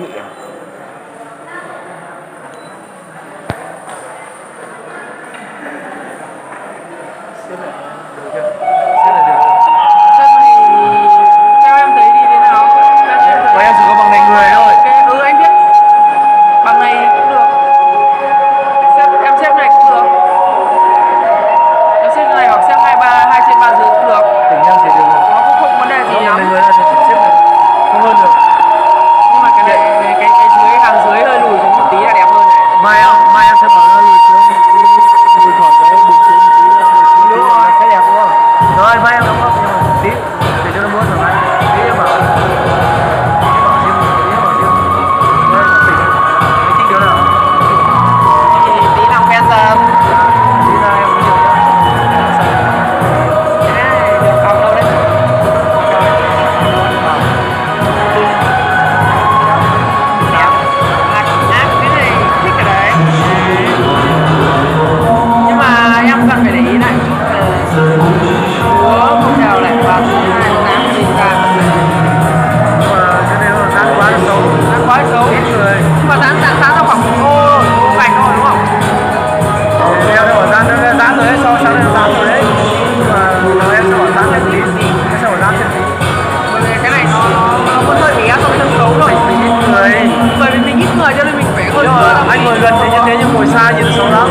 nhẹ. Xếp lại được chưa? Xếp lại được. Sân này theo em thấy đi thế nào? Của em chỉ có bằng này người thôi. Ừ anh biết. Bằng này cũng được. Em xếp này cũng được. Em xếp này hoặc xếp 23, 2 trên 3 dưới cũng được. Tỉnh em chỉ được. Nó cũng không vấn đề gì lắm. Bằng này người là chỉ xếp này. Không hơn được. Nhưng mà cái này cái dưới hàng dưới hơi lùi xuống một tí là đẹp hơn này. Mai em sẽ bảo nó lùi xuống một tí, lùi khỏi cái bục xuống một tí, Đúng rồi. sẽ đẹp đúng không? Rồi mai em đóng góp nhưng mà một tí để cho nó muốn thoải mái. Tí em bảo riêng. Rồi tỉnh. Anh thích đứa nào? Tí nào quen dần. Tí ra em nhiều nhá. Được học đâu đấy. Ác cái này thích cái đấy. Nhưng mà em cần phải để ý lại không đều lại và thứ hai là dáng gì cả. Nhưng mà cái này nó dáng quá xấu. Dáng quá xấu. Ít người. Nhưng mà dáng nó khoảng ô gạch thôi đúng không? Em sẽ bảo dáng rồi đấy, so sánh là dáng rồi đấy. Nhưng mà em sẽ bảo dáng thêm tí. Em sẽ bảo dáng thêm tí. Cái này nó vẫn hơi bé so với sân khấu thôi. Mình ít người. Bởi vì mình ít người cho nên mình phải hơn Nhưng mà anh ngồi gần thì như thế nhưng ngồi xa nhìn xấu lắm.